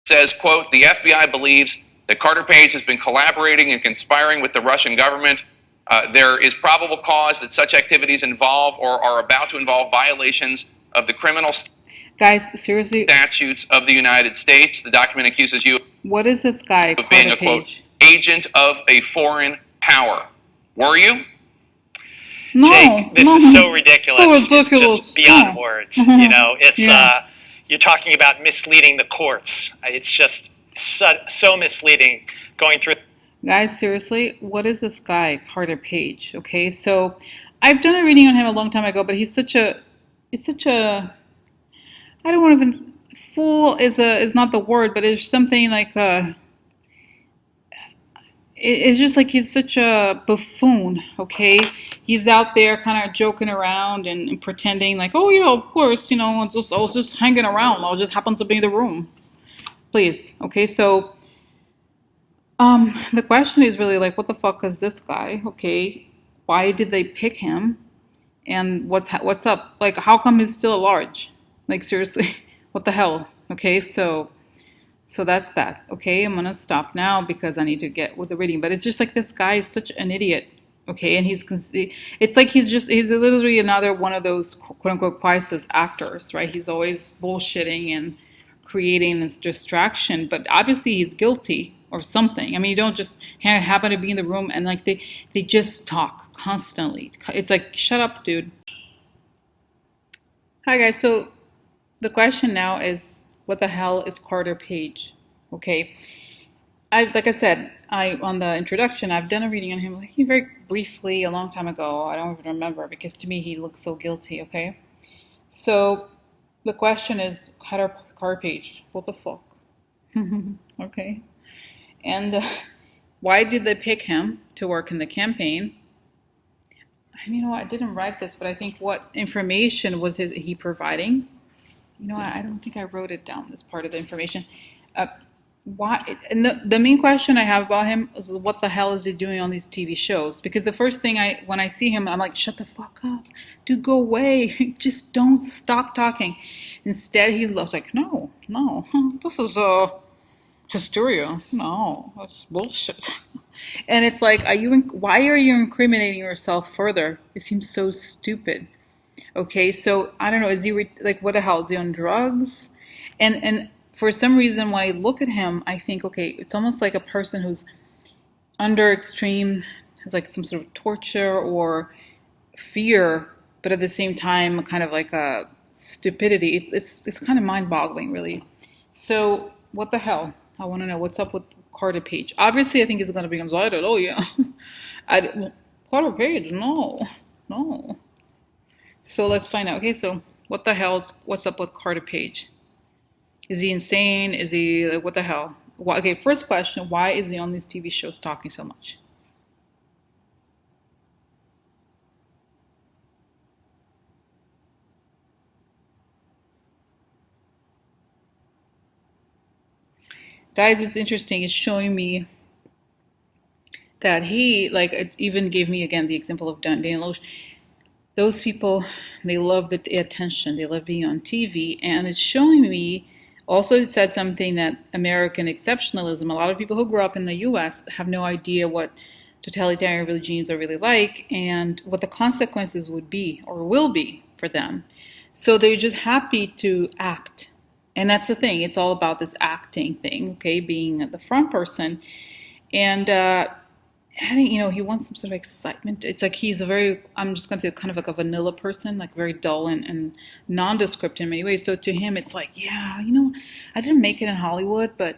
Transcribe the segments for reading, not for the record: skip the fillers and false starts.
says, quote, the FBI believes that Carter Page has been collaborating and conspiring with the Russian government. There is probable cause that such activities involve or are about to involve violations of the criminal Guys, seriously, statutes of the United States. The document accuses you what is this guy, of being Carter a, quote, Page? agent of a foreign power. Were you? No, Jake, this is so ridiculous. It's just beyond words. You know, it's you're talking about misleading the courts. It's just so misleading going through. Guys, seriously, what is this guy, Carter Page? Okay, so I've done a reading on him a long time ago, but he's such a, I don't want to even, fool is not the word, but it's something like it's just like he's such a buffoon, okay? He's out there kind of joking around and pretending like, oh yeah, of course, you know, I was just hanging around. I just happened to be in the room. Please, okay? So, the question is really like, what the fuck is this guy, okay? Why did they pick him? And what's up? Like, how come he's still at large? Like, seriously, what the hell? Okay, so that's that. Okay, I'm gonna stop now because I need to get with the reading. But it's just like this guy is such an idiot. Okay, and it's like he's literally another one of those quote unquote crisis actors, right? He's always bullshitting and creating this distraction, but obviously he's guilty or something. I mean, you don't just happen to be in the room and like they just talk constantly. It's like, shut up, dude. Hi guys, so the question now is, what the hell is Carter Page? Okay, like I said, on the introduction, I've done a reading on him like very briefly a long time ago. I don't even remember because to me he looks so guilty. Okay, so the question is, Carter Page, what the fuck? Okay, and why did they pick him to work in the campaign? And you know what, I didn't write this, but I think what information was he providing? You know what, I don't think I wrote it down, this part of the information. Why? And the main question I have about him is, what the hell is he doing on these TV shows? Because the first thing when I see him, I'm like, shut the fuck up, dude, go away, just don't stop talking. Instead, he was like, no, this is hysteria. No, that's bullshit. And it's like, why are you incriminating yourself further? It seems so stupid. Okay, so I don't know, is he like, what the hell, is he on drugs? And for some reason, when I look at him, I think, okay, it's almost like a person who's under extreme, has like some sort of torture or fear, but at the same time, kind of like a stupidity. It's kind of mind-boggling, really. So what the hell? I want to know what's up with Carter Page. Obviously, I think he's going to be anxiety. Oh yeah, Carter Page, no. So let's find out. Okay, so what the hell? What's up with Carter Page? Is he insane? Is he like, what the hell? Okay, first question: why is he on these TV shows talking so much? Guys, it's interesting. It's showing me that he, like, it even gave me again the example of Daniel Loesch. Those people, they love the attention. They love being on TV, and it's showing me. Also, it said something that American exceptionalism. A lot of people who grew up in the U.S. have no idea what totalitarian regimes are really like and what the consequences would be or will be for them. So they're just happy to act. And that's the thing. It's all about this acting thing, okay, being the front person. And, you know, he wants some sort of excitement. It's like he's I'm just going to say kind of like a vanilla person, like very dull and nondescript in many ways. So to him, it's like, yeah, you know, I didn't make it in Hollywood, but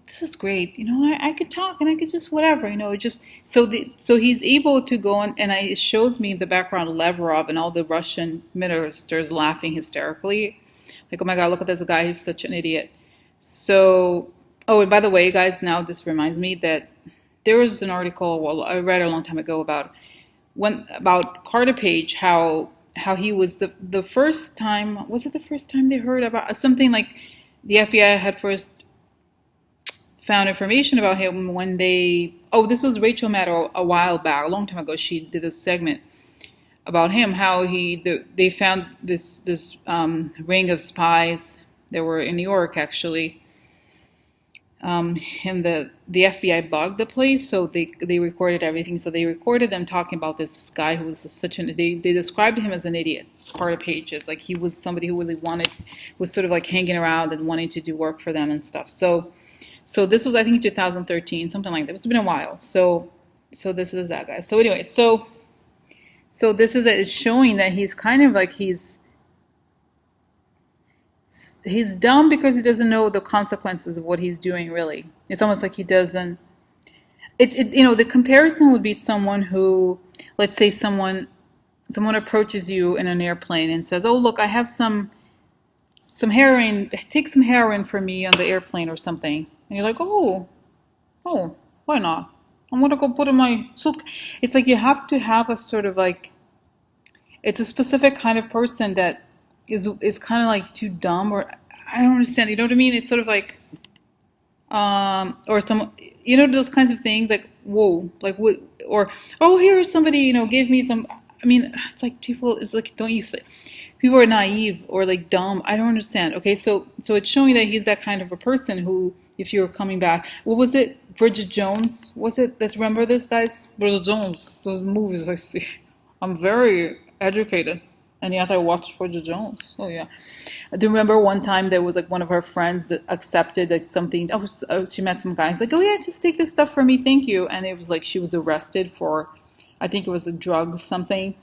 this is great. You know, I could talk and I could just whatever, you know, just so he's able to go on, and it shows me in the background Lavrov and all the Russian ministers laughing hysterically. Like, oh my God, look at this guy, he's such an idiot. So, oh, and by the way, guys, now this reminds me that there was an article I read a long time ago about Carter Page, how he was the first time, was it the first time they heard about something like the FBI had first found information about him when this was Rachel Maddow a while back, a long time ago. She did a segment about him, how they found this ring of spies that were in New York, actually, and the FBI bugged the place, so they recorded everything. So they recorded them talking about this guy who was such an, they described him as an idiot. Carter Page is like, he was somebody who really was sort of like hanging around and wanting to do work for them and stuff. So this was, I think, 2013, something like that. It's been a while. So this is that guy. So anyway, so this is it's showing that he's kind of like he's dumb because he doesn't know the consequences of what he's doing. Really, it's almost like he doesn't. The comparison would be someone who, let's say, someone approaches you in an airplane and says, "Oh, look, I have some heroin. Take some heroin for me on the airplane or something." And you're like, "Oh, why not? I'm gonna go put in my suit." It's like you have to have a sort of like, it's a specific kind of person that is kind of like too dumb, or I don't understand. You know what I mean? It's sort of like, or some, those kinds of things like, whoa, like what, or oh, here's somebody, gave me some. I mean, it's like people. It's like, don't you think people are naive or like dumb? I don't understand. Okay, so it's showing that he's that kind of a person who, if you're coming back, what was it? Bridget Jones? Was it? Let's remember this, guys. Bridget Jones. Those movies I see. I'm very educated, and yet I watched Bridget Jones. Oh yeah. I do remember one time there was like one of her friends that accepted like something. She met some guy. He's like, "Oh yeah, just take this stuff for me, thank you." And it was like she was arrested for, I think it was a drug something.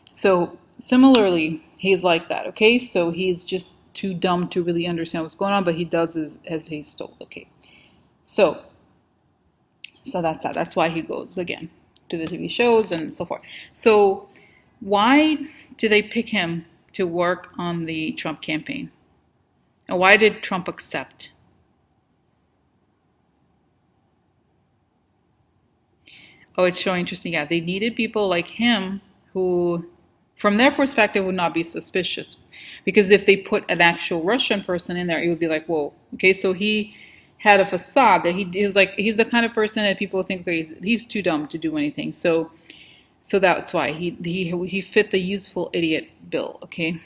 So similarly, he's like that. Okay, so he's just too dumb to really understand what's going on, but he does as he's told. Okay, so that's that. That's why he goes again to the TV shows and so forth. So why did they pick him to work on the Trump campaign? And why did Trump accept? Oh, it's so interesting. Yeah, they needed people like him who, from their perspective, would not be suspicious. Because if they put an actual Russian person in there, it would be like, whoa. Okay, so he had a facade that he was like, he's the kind of person that people think, okay, he's too dumb to do anything. So that's why he fit the useful idiot bill. Okay.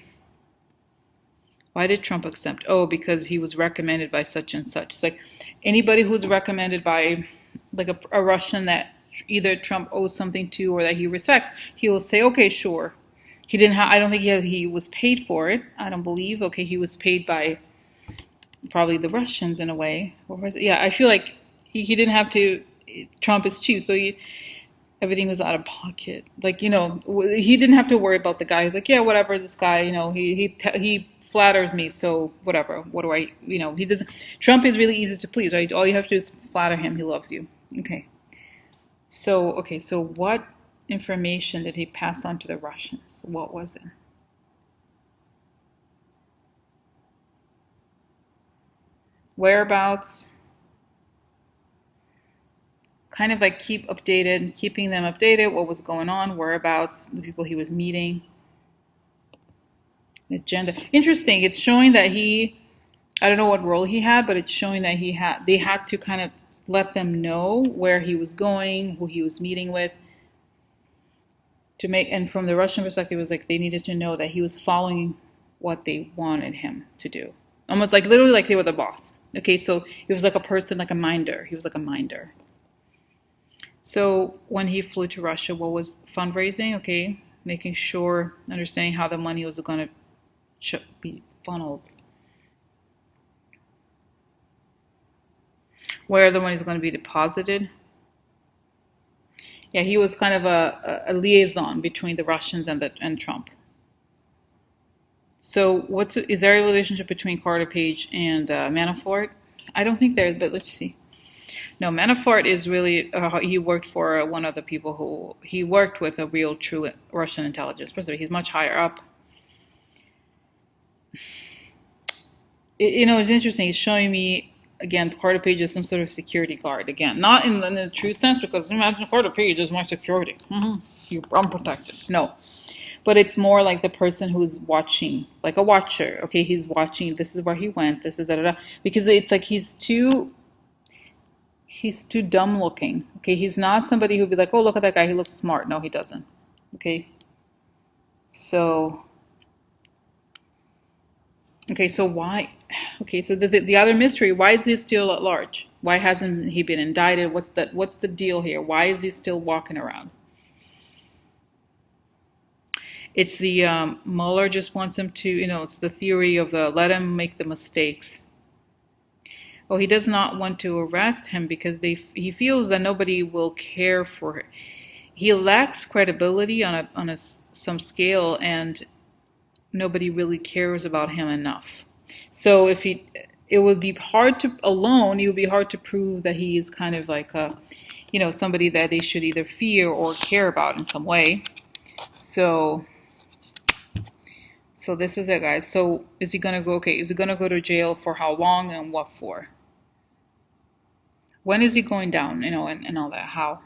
Why did Trump accept? Oh, because he was recommended by such and such. It's like anybody who's recommended by like a Russian that either Trump owes something to or that he respects, he will say, okay, sure. He didn't have, I don't think he was paid for it. I don't believe. Okay, he was paid by probably the Russians in a way. Or was it? Yeah, I feel like he didn't have to. Trump is cheap, so everything was out of pocket. Like, he didn't have to worry about the guy. He's like, yeah, whatever, this guy, he flatters me, so whatever. What do I, he doesn't. Trump is really easy to please, right? All you have to do is flatter him. He loves you. Okay. So what information did he pass on to the Russians? What was it? Whereabouts? Kind of like keeping them updated, what was going on, whereabouts, the people he was meeting, agenda. Interesting, it's showing that I don't know what role he had, but it's showing that they had to kind of let them know where he was going, who he was meeting with, and from the Russian perspective, it was like they needed to know that he was following what they wanted him to do. Almost like literally like they were the boss. Okay, so he was like a person, like a minder. He was like a minder. So when he flew to Russia, what was fundraising? Okay, making sure, understanding how the money was going to be funneled. Where the money is going to be deposited. Yeah, he was kind of a liaison between the Russians and Trump. So is there a relationship between Carter Page and Manafort? I don't think there is, but let's see. No, Manafort is really, he worked for one of the people who, he worked with a real true Russian intelligence person. He's much higher up. It's interesting. It's showing me, again, Carter Page is some sort of security guard. Again, not in the true sense, because imagine Carter Page is my security. I'm protected. No. But it's more like the person who's watching, like a watcher. Okay, he's watching, this is where he went, this is da-da-da. Because it's like he's too dumb looking. Okay, he's not somebody who'd be like, oh, look at that guy, he looks smart. No, he doesn't. Okay. So why? okay, so the other mystery, why is he still at large? Why hasn't he been indicted? What's the deal here? Why is he still walking around? It's the Mueller just wants him to, it's the theory of let him make the mistakes. Oh, he does not want to arrest him because he feels that nobody will care for him. He lacks credibility on some scale, and nobody really cares about him enough. So it would be hard to prove that he is kind of like somebody that they should either fear or care about in some way. So this is it, guys. So is he gonna go? Okay, is he gonna go to jail for how long and what for? When is he going down? And all that. How?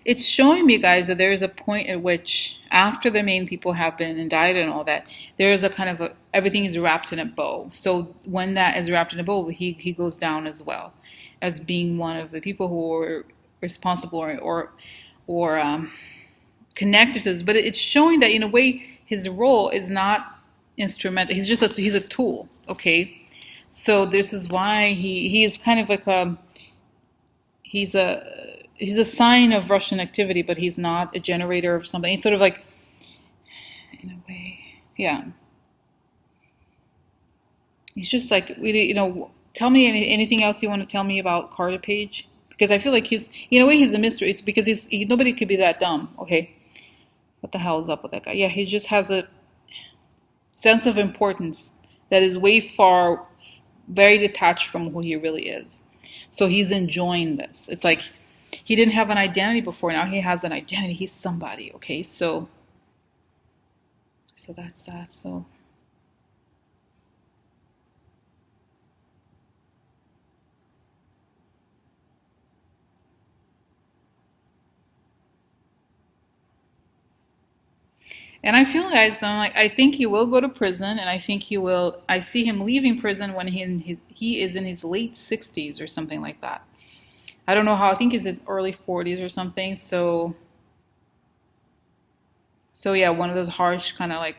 It's showing me, guys, that there is a point at which, after the main people have been indicted and all that, there is a kind of everything is wrapped in a bow. So when that is wrapped in a bow, he goes down as well as being one of the people who are responsible or connected to this. But it's showing that in a way his role is not instrumental. He's a tool. Okay, so this is why he is kind of like he's a sign of Russian activity, but he's not a generator of something. It's sort of like, in a way, yeah. He's just like, really, tell me anything else you want to tell me about Carter Page, because I feel like in a way, he's a mystery. It's because nobody could be that dumb. Okay, what the hell is up with that guy? Yeah, he just has a sense of importance that is very detached from who he really is. So he's enjoying this. It's like he didn't have an identity before. Now he has an identity. He's somebody. Okay, so that's that. So. And I feel, guys, I think he will go to prison, and I think he will. I see him leaving prison when he is in his late 60s or something like that. I don't know how. I think it's his early 40s or something. So yeah, one of those harsh kind of like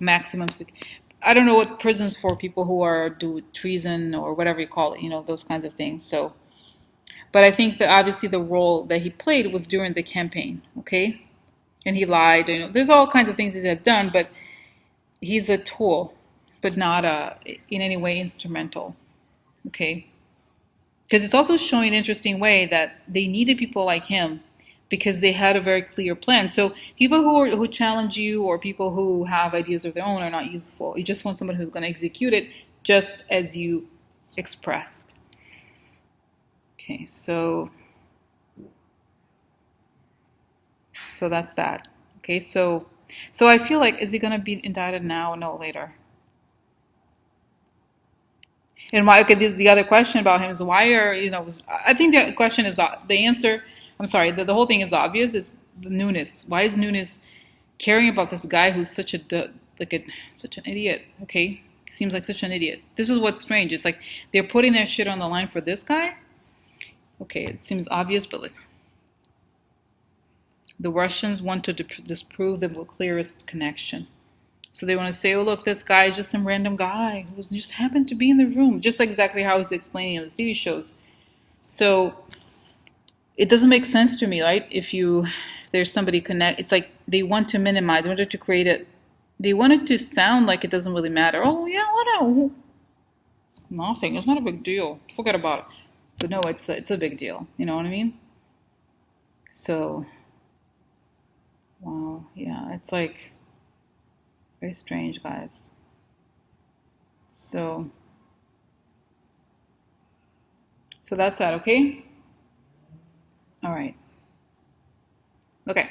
maximum. I don't know what prisons for people who do treason or whatever you call it. Those kinds of things. So, but I think that obviously the role that he played was during the campaign. Okay. And he lied. There's all kinds of things he had done, but he's a tool, but not in any way instrumental. Okay, because it's also showing an interesting way that they needed people like him because they had a very clear plan. So people who challenge you or people who have ideas of their own are not useful. You just want someone who's going to execute it just as you expressed. Okay, so that's that. Okay, so I feel like, is he going to be indicted now or no later? And why? Okay, the other question about him is why I think the question is the answer. I'm sorry, the whole thing is obvious. Is the Nunes? Why is Nunes caring about this guy who's such an idiot? Okay, seems like such an idiot. This is what's strange. It's like they're putting their shit on the line for this guy. Okay, it seems obvious, but the Russians want to disprove the clearest connection. So they want to say, oh, look, this guy is just some random guy who just happened to be in the room, just exactly how he's explaining in the TV shows. So it doesn't make sense to me, right? If there's somebody it's like they want to minimize, they wanted to create it. They want it to sound like it doesn't really matter. Oh, yeah, whatever. Nothing. It's not a big deal. Forget about it. But no, it's a big deal. You know what I mean? So, wow, yeah, it's like very strange, guys. So that's that, okay? All right. Okay.